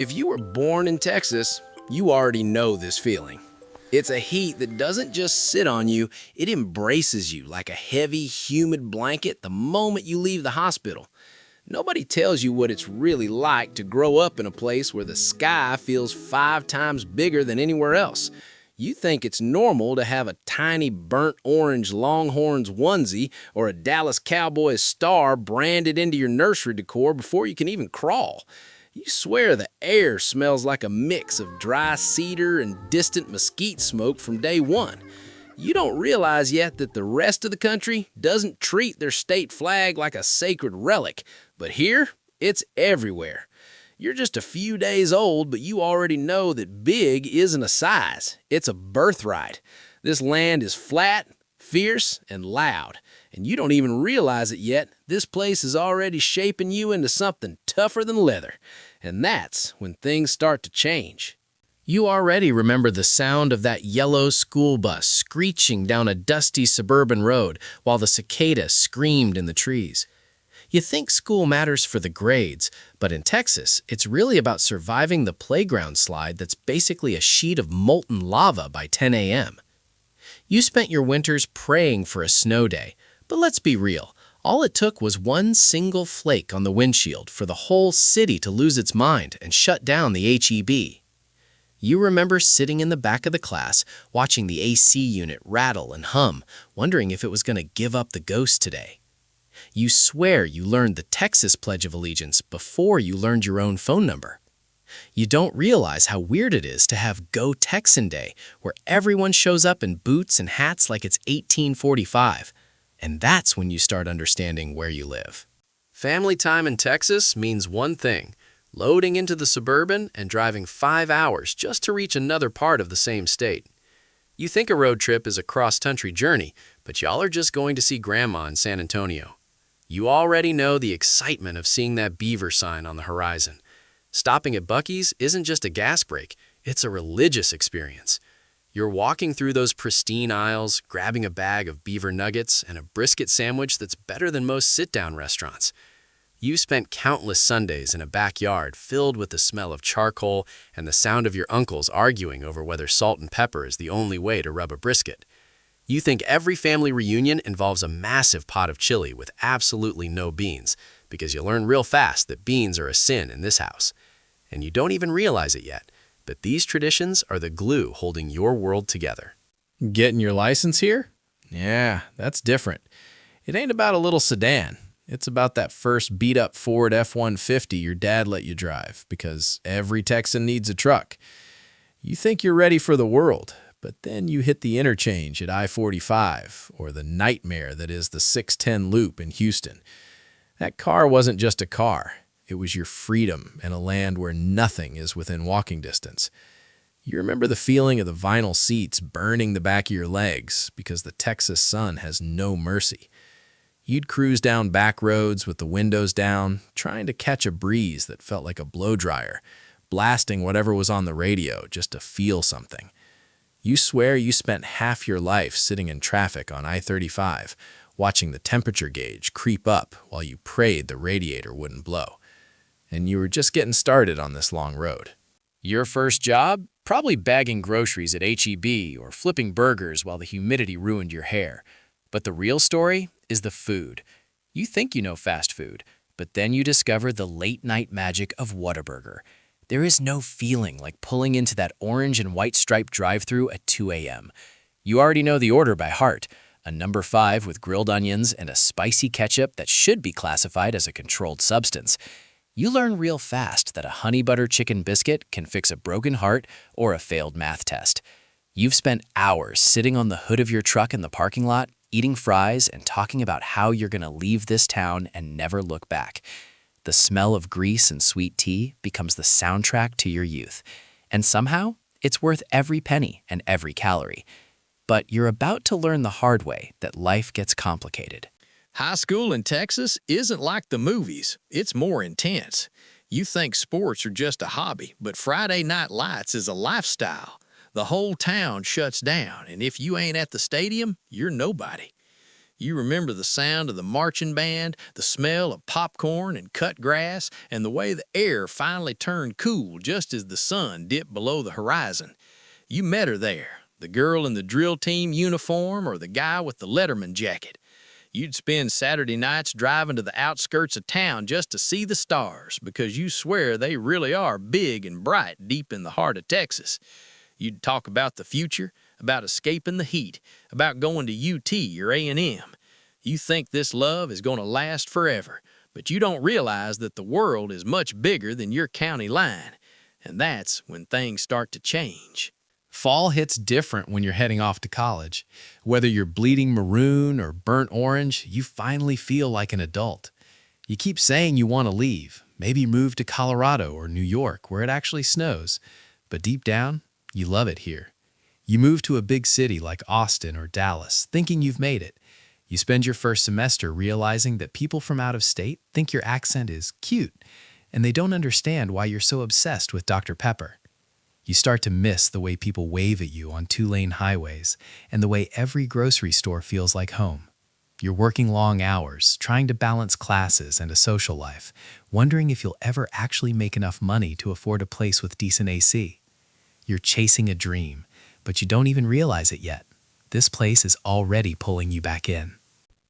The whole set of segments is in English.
If you were born in Texas, you already know this feeling. It's a heat that doesn't just sit on you, it embraces you like a heavy, humid blanket the moment you leave the hospital. Nobody tells you what it's really like to grow up in a place where the sky feels 5 times bigger than anywhere else. You think it's normal to have a tiny burnt orange Longhorns onesie or a Dallas Cowboys star branded into your nursery decor before you can even crawl. You swear the air smells like a mix of dry cedar and distant mesquite smoke from day one. You don't realize yet that the rest of the country doesn't treat their state flag like a sacred relic, but here, it's everywhere. You're just a few days old, but you already know that big isn't a size, it's a birthright. This land is flat, fierce, and loud, and you don't even realize it yet. This place is already shaping you into something tougher than leather, and that's when things start to change. You already remember the sound of that yellow school bus screeching down a dusty suburban road while the cicada screamed in the trees. You think school matters for the grades, but in Texas, it's really about surviving the playground slide that's basically a sheet of molten lava by 10 a.m. You spent your winters praying for a snow day, but let's be real. All it took was one single flake on the windshield for the whole city to lose its mind and shut down the HEB. You remember sitting in the back of the class, watching the AC unit rattle and hum, wondering if it was going to give up the ghost today. You swear you learned the Texas Pledge of Allegiance before you learned your own phone number. You don't realize how weird it is to have Go Texan Day, where everyone shows up in boots and hats like it's 1845. And that's when you start understanding where you live. Family time in Texas means one thing: loading into the Suburban and driving 5 hours just to reach another part of the same state. You think a road trip is a cross-country journey, but y'all are just going to see Grandma in San Antonio. You already know the excitement of seeing that beaver sign on the horizon. Stopping at Buc-ee's isn't just a gas break, it's a religious experience. You're walking through those pristine aisles, grabbing a bag of beaver nuggets and a brisket sandwich that's better than most sit-down restaurants. You spent countless Sundays in a backyard filled with the smell of charcoal and the sound of your uncles arguing over whether salt and pepper is the only way to rub a brisket. You think every family reunion involves a massive pot of chili with absolutely no beans, because you learn real fast that beans are a sin in this house. And you don't even realize it yet, but these traditions are the glue holding your world together. Getting your license here? Yeah, that's different. It ain't about a little sedan. It's about that first beat-up Ford F-150 your dad let you drive, because every Texan needs a truck. You think you're ready for the world, but then you hit the interchange at I-45, or the nightmare that is the 610 loop in Houston. That car wasn't just a car. It was your freedom in a land where nothing is within walking distance. You remember the feeling of the vinyl seats burning the back of your legs because the Texas sun has no mercy. You'd cruise down back roads with the windows down, trying to catch a breeze that felt like a blow dryer, blasting whatever was on the radio just to feel something. You swear you spent half your life sitting in traffic on I-35, watching the temperature gauge creep up while you prayed the radiator wouldn't blow. And you were just getting started on this long road. Your first job? Probably bagging groceries at HEB or flipping burgers while the humidity ruined your hair. But the real story is the food. You think you know fast food, but then you discover the late-night magic of Whataburger. There is no feeling like pulling into that orange and white striped drive-thru at 2 a.m. You already know the order by heart: a number 5 with grilled onions and a spicy ketchup that should be classified as a controlled substance. You learn real fast that a honey butter chicken biscuit can fix a broken heart or a failed math test. You've spent hours sitting on the hood of your truck in the parking lot, eating fries and talking about how you're going to leave this town and never look back. The smell of grease and sweet tea becomes the soundtrack to your youth. And somehow, it's worth every penny and every calorie. But you're about to learn the hard way that life gets complicated. High school in Texas isn't like the movies. It's more intense. You think sports are just a hobby, but Friday Night Lights is a lifestyle. The whole town shuts down, and if you ain't at the stadium, you're nobody. You remember the sound of the marching band, the smell of popcorn and cut grass, and the way the air finally turned cool just as the sun dipped below the horizon. You met her there, the girl in the drill team uniform or the guy with the Letterman jacket. You'd spend Saturday nights driving to the outskirts of town just to see the stars because you swear they really are big and bright deep in the heart of Texas. You'd talk about the future, about escaping the heat, about going to UT or A&M. You think this love is going to last forever, but you don't realize that the world is much bigger than your county line. And that's when things start to change. Fall hits different when you're heading off to college. Whether you're bleeding maroon or burnt orange, you finally feel like an adult. You keep saying you want to leave, maybe move to Colorado or New York where it actually snows, but deep down, you love it here. You move to a big city like Austin or Dallas, thinking you've made it. You spend your first semester realizing that people from out of state think your accent is cute, and they don't understand why you're so obsessed with Dr. Pepper. You start to miss the way people wave at you on two-lane highways and the way every grocery store feels like home. You're working long hours, trying to balance classes and a social life, wondering if you'll ever actually make enough money to afford a place with decent AC. You're chasing a dream, but you don't even realize it yet. This place is already pulling you back in.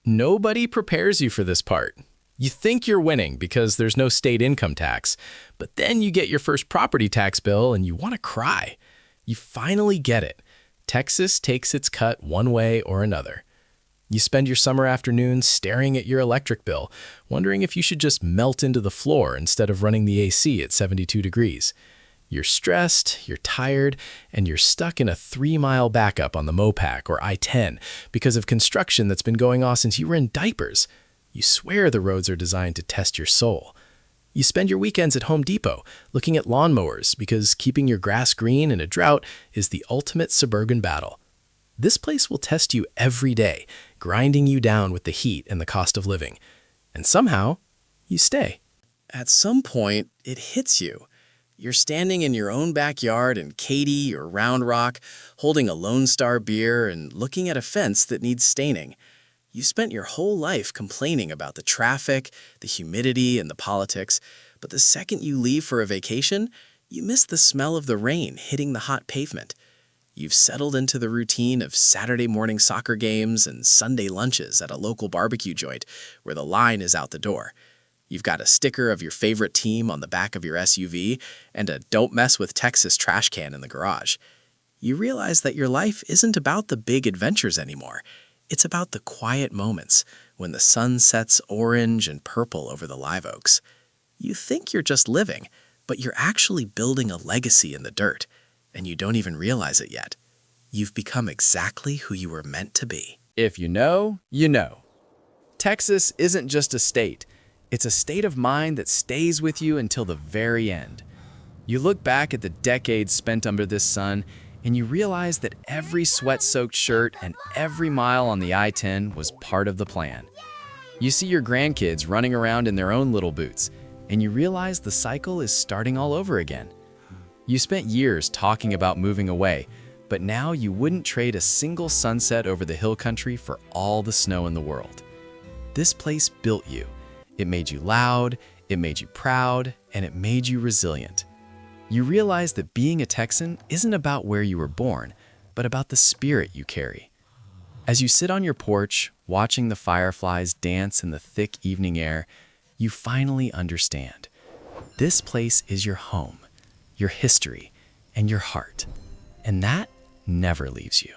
Nobody prepares you for this part. You think you're winning because there's no state income tax, but then you get your first property tax bill and you want to cry. You finally get it. Texas takes its cut one way or another. You spend your summer afternoons staring at your electric bill, wondering if you should just melt into the floor instead of running the AC at 72 degrees. You're stressed, you're tired, and you're stuck in a 3-mile backup on the Mopac or I-10 because of construction that's been going on since you were in diapers. You swear the roads are designed to test your soul. You spend your weekends at Home Depot looking at lawnmowers because keeping your grass green in a drought is the ultimate suburban battle. This place will test you every day, grinding you down with the heat and the cost of living. And somehow, you stay. At some point, it hits you. You're standing in your own backyard in Katy or Round Rock, holding a Lone Star beer and looking at a fence that needs staining. You spent your whole life complaining about the traffic, the humidity, and the politics, but the second you leave for a vacation, you miss the smell of the rain hitting the hot pavement. You've settled into the routine of Saturday morning soccer games and Sunday lunches at a local barbecue joint where the line is out the door. You've got a sticker of your favorite team on the back of your SUV and a "Don't Mess with Texas" trash can in the garage. You realize that your life isn't about the big adventures anymore. It's about the quiet moments when the sun sets orange and purple over the live oaks. You think you're just living, but you're actually building a legacy in the dirt, and you don't even realize it yet. You've become exactly who you were meant to be. If you know, you know. Texas isn't just a state. It's a state of mind that stays with you until the very end. You look back at the decades spent under this sun, and you realize that every sweat-soaked shirt and every mile on the I-10 was part of the plan. You see your grandkids running around in their own little boots, and you realize the cycle is starting all over again. You spent years talking about moving away, but now you wouldn't trade a single sunset over the hill country for all the snow in the world. This place built you. It made you loud, it made you proud, and it made you resilient. You realize that being a Texan isn't about where you were born, but about the spirit you carry. As you sit on your porch, watching the fireflies dance in the thick evening air, you finally understand. This place is your home, your history, and your heart, and that never leaves you.